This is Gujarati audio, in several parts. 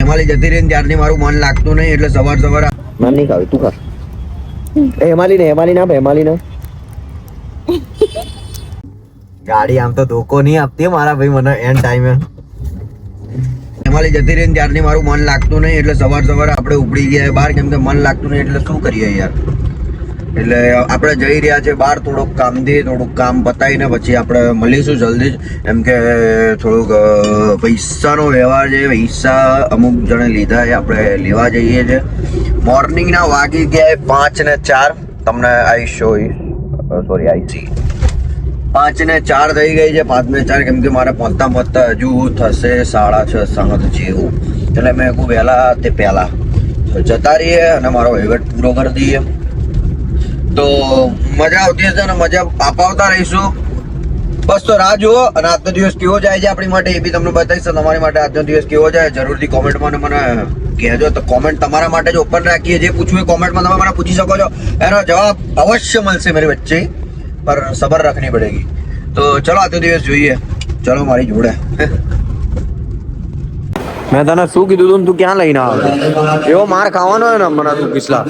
હેમાલી જતી રહી ત્યારથી મારું મન લાગતું નહીં એટલે સવાર મન નહીં ખાવે તું ખા હેમાલી ના ગાડી આમ તો ધોકો નહીં આપતી મારા ભાઈ મને એન્ડ ટાઈમે હેમાલી જતી રહી ત્યારથી મારું મન લાગતું નહીં એટલે સવાર આપણે ઉપડી ગયા બહાર કેમ કે મન લાગતું નહીં એટલે શું કરીએ યાર એટલે આપણે જઈ રહ્યા છે બહાર થોડુંક કામ પતાવીને પછી આપણે મળીશું જલ્દી જ એમ કે થોડુંક પૈસાનો વ્યવહાર છે પૈસા અમુક જણે લીધા છે આપણે લેવા જઈએ છે મોર્નિંગના વાગી ગયા 5:04 તમને આઈ શો સોરી આઈ સી 5:04 થઈ ગઈ છે 5:04 કેમ કે મારે પહોંચતા હજુ થશે 6:30 જેવું એટલે મેં કહું પહેલા જતા રહીએ અને મારો વહીવટ પૂરો કરી દઈએ તો મજા આવતી હશે ને મજા અપાવતા રહીશું બસ તો રાહ જુઓ અને આજનો દિવસ કેવો જાય છે આપણી માટે એ બી તમને બતાવીશ તમારી માટે આજનો દિવસ કેવો જાય જરૂરથી કોમેન્ટમાં મને કહેજો તો કોમેન્ટ તમારા માટે જ ઓપન રાખીએ જે પૂછવું એ કોમેન્ટમાં તમે મને પૂછી શકો છો એનો જવાબ અવશ્ય મળશે મારી વચ્ચે પર સબર રાખવી પડેગી તો ચલો આજનો દિવસ જોઈએ ચલો મારી જોડે મેં તને શું કીધું તું ક્યાં લઈને આવે એવો માર ખાવાનો હોય ને મને તું કિસ્લા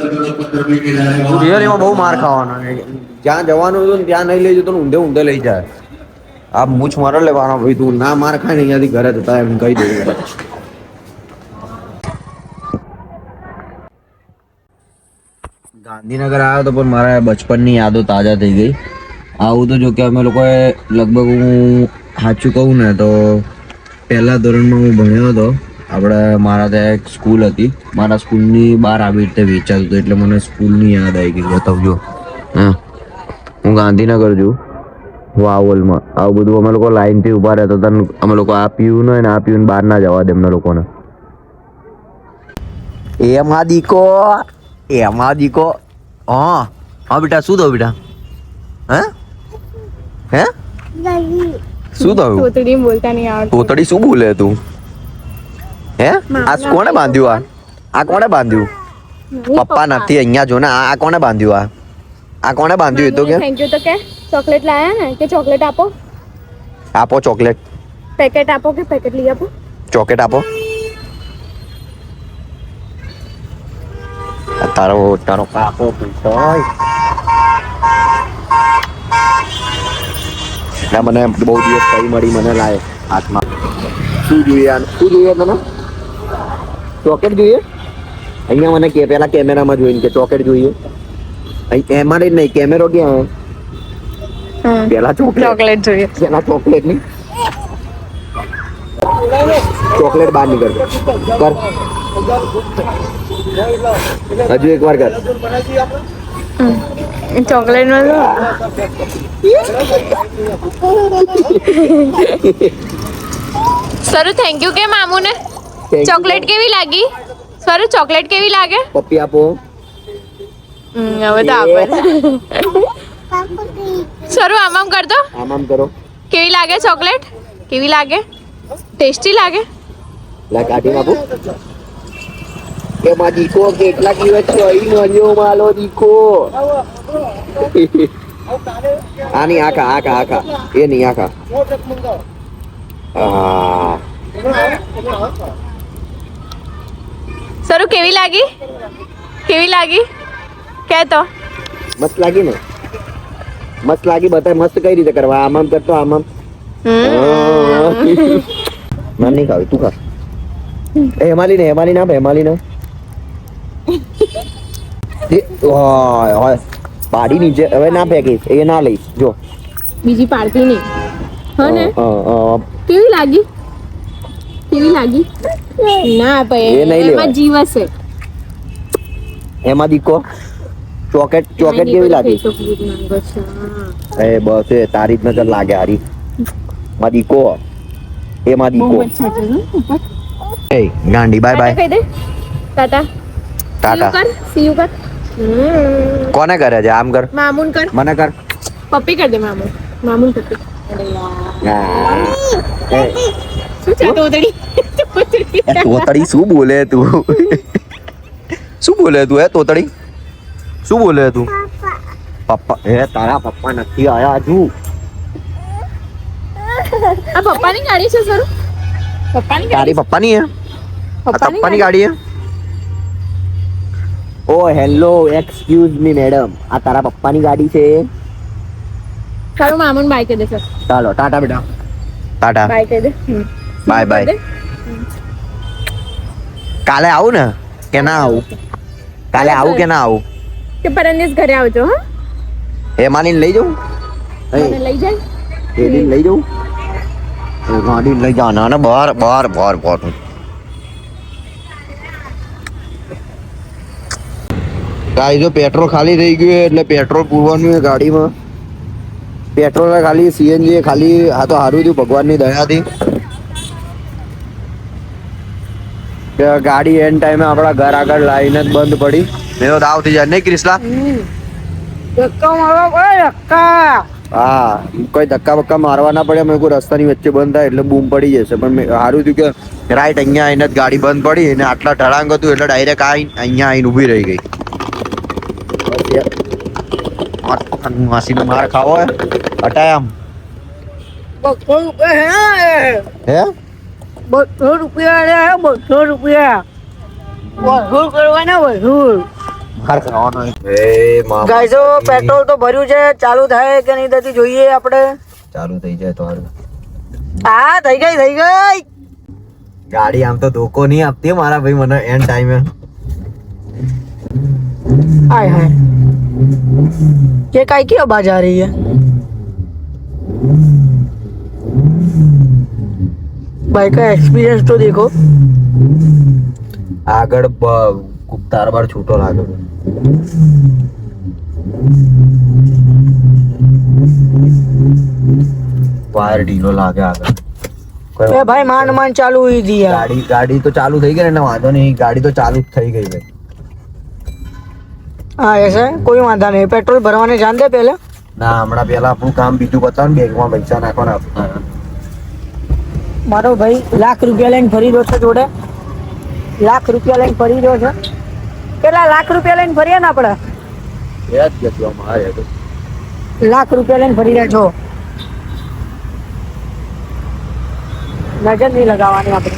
રિયલીમાં બહુ માર ખાવાનો જ્યાં જવાનું હતું ત્યાં નહીં લઈ જતો ઊંધે લઈ જાય આ મૂછ મારે લેવાનો ભાઈ તું ના માર ખાય ને અહીંયાથી ઘરે જતા એમ કહી દઉં ગાંધીનગર આવ્યો તો પણ મારા બચપનની યાદો તાજા થઈ ગઈ આવું તો જો કે અમે લોકોએ લગભગ હું સાચું કહું ને તો પહેલા ધોરણમાં હું ભણ્યો હતો આપણે મારા ત્યાં એક સ્કૂલ હતી મારા સ્કૂલની બહાર આવી રીતે વેચાતું હતું એટલે મને સ્કૂલની યાદ આવી ગઈ બતાવજો હા હું ગાંધીનગર છું વાવલમાં આવું બધું અમે લોકો લાઈનથી ઊભા રહેતા હતા અમે લોકો આ પીવું ને આ પીવું બહાર ના જવા દે એમના લોકોને એમાં દીકો હા બેટા શું થયું બેટા હે શું થયું તોતડી શું બોલે તું હે આ કોણે બાંધ્યું આ કોણે બાંધ્યું પપ્પા નથી અહીંયા જો ને આ કોણે બાંધ્યું આ કોણે બાંધ્યું એ તો કે થેન્ક યુ તો કે ચોકલેટ લાયા ને કે ચોકલેટ આપો ચોકલેટ પેકેટ આપો કે પેકેટ લઈ આપો ચોકલેટ આપો તારો કાકો પૂછોય ના મને બહુ દિવસ કઈ મળી મને લાય હાથમાં શું જોઈએ તને ચોકલેટ જોઈએ અહીંયા મને કે પેલા કેમેરામાં જોઈને કે ચોકલેટ જોઈએ એમાં નહીં કેમેરો ક્યાં પેલા ચોકલેટ જોઈએ પેલા ચોકલેટ ની ચોકલેટ બહાર નીકળ કર હજુ એક વાર કર ચોકલેટ માં સર થેન્ક યુ કે મામુ ને ચોકલેટ કેવી લાગી સર ચોકલેટ કેવી લાગે પપ્પી આપો હવે તો આપે સર આમ કર દો આમ કરો કેવી લાગે ચોકલેટ કેવી લાગે ટેસ્ટી લાગે લા કાઢી આપો કે માં દીકો કેટલા દિવસ ચોઈ નલ્યો માલો દીકો આની આખા એ નહીં આખા સર કેવી લાગી કે તો મસ્ત લાગી ને મસ્ત લાગી બતા મસ્ત કઈ રીતે કરવા આમ કરતો આમ મને નહીં ખાવી તું ખા હેમાલી ના પાડી નીચે હવે ના ફેંકીશ એ ના લઈશ જો બીજી પાડતી નહીં હા ને કેવી લાગી ના ભાઈ એમાં જીવ હશે એમાં દીકો ચોકેટ કેવી લાગી એ બસ એ તારી જ નજર લાગે હારી માં દીકો એમાં દીકો એ ગાંડી બાય બાય કહી દે ટાટા સી યુ કર કોને કરે છે આમ કર મામૂન કર મને કર પપ્પી કર દે મામૂન પપ્પી શું છે તોતડી શું બોલે તું તોતડી શું બોલે તું પપ્પા તારા પપ્પા નથી આયા હજુ આ પપ્પાની ગાડી છે સર પપ્પાની તારી પપ્પાની હે પપ્પાની ગાડી હે? ઓ હેલો, એક્સક્યુઝ મી મેડમ, આ તારા પપ્પાની ગાડી છે? તારું મામુન બાય કહી દે સર. ચાલો ટાટા બેટા, ટાટા, બાય કહી દે. Bye bye. કાલે આવું ને કે ના આવું? કાલે આવું કે ના આવું? કે પરમ દિવસ ઘરે આવજો. હા, હેમાલીને લઈ જાઉં? મને લઈ જાય. હેડીને લઈ જાઉં? ગાડી લઈ જવાના ને બહાર બહાર બહાર બહાર. ગાડી જો પેટ્રોલ ખાલી થઈ ગયું એટલે પેટ્રોલ પૂરવાનું છે ગાડીમાં. પેટ્રોલ ખાલી સીએનજી ખાલી. આ તો સારું થયું ભગવાનની દયાથી કે ગાડી એન ટાઈમે આપણા ઘર આગળ લાઈને જ બંધ પડી. મેં તો દાવ થઈ જાય નહીં ક્રિસ્લા? ધક્કા મારો કોઈ ધક્કા. હા, કોઈ ધક્કા બક્કા મારવા ના પડે. મેં કોઈ રસ્તાની વચ્ચે બંધ થાય એટલે બૂમ પડી જશે. પણ સારું થયું કે રાઈટ અહીંયા આવીને જ ગાડી બંધ પડી અને આટલા ઢળાંગ હતું એટલે ડાયરેક્ટ અહીંયા આવીને ઊભી રહી ગઈ. માસીનો માર ખાવો હે અટાય આમ. હે 200 રૂપિયા 200 રૂપિયા વસૂલ કરવાના વસૂલ. માર ખાવાનો એ ગાઈસો પેટ્રોલ તો ભર્યું છે, ચાલુ થાય કે નહીં થતી જોઈએ આપણે. ચાલુ થઈ જાય તો હારું. હા થઈ ગઈ ગાડી આમ તો ધોકો નહીં આપતી મારા ભાઈ મને એન ટાઈમે. हाय हाय ये काय की आवाज आ रही है भाई का एक्सपीरियंस तो देखो આગળ તારબાર છૂટો લાગે. વાયર ઢીલો લાગે આગળ. ए भाई मान मान चालू हुई थी यार. ગાડી તો ચાલુ થઈ ગઈ ને વાંધો નહીં. ગાડી તો ચાલુ જ થઈ ગઈ ભાઈ. हाँ ऐसा है कोई वादा नहीं. पेट्रोल भरवाने जान दे पहले. ના હમણાં પેલા આપણું કામ બીજું બતાવ ને બેંકમાં પૈસા નાખવાના. मारो भाई लाख रुपया लઈને ફરી રહ્યો છે જોડે. લાખ રૂપિયા લઈને ફરી રહ્યો છે. કેટલા લાખ રૂપિયા લઈને ફરીએ ને આપણે? યાદ જતો મારે તો. લાખ રૂપિયા લઈને ફરી રહ્યા છો. નજર નહીં લગાવવાની આપણે.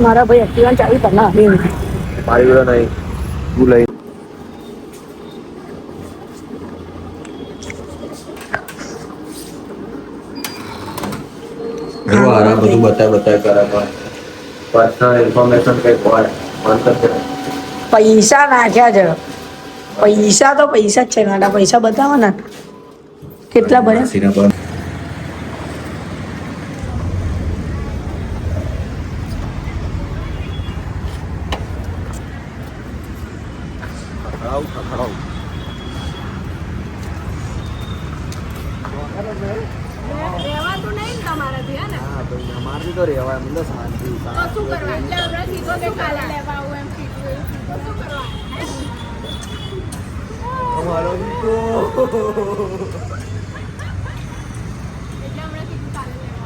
મારા ભાઈ એક્ટિવા ચાવી પર ના મારી જોડે નહીં. તું લઈ આરામ બધું બતાય કરે પણ પર્સનલ ઇન્ફોર્મેશન કઈ હોય પૈસા નાખ્યા છે. પૈસા તો પૈસા જ છે. ગાડા પૈસા બતાવો ને કેટલા ભર્યા. રહેવાતું નહીં ને તમારાથી, હે ને? અમારથી તો રહેવાય મને શાંતિ. તો શું કરવા? એટલે હમણાં સીધો કે કાલે લેવા આવું એમ કીધું એવું સીધો શું કરવા? એટલે હમણાં કીધું કાલે લેવા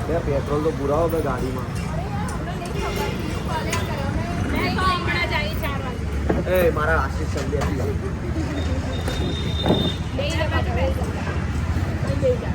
આવું. પેટ્રોલ તો પુરાવો ભાઈ ગાડીમાં. મેં તો હમણાં જ આવી 4 વાગે. એ મારા આશીષ સંધ્યા લઈ લે પાછો. લઈ જઈ જા.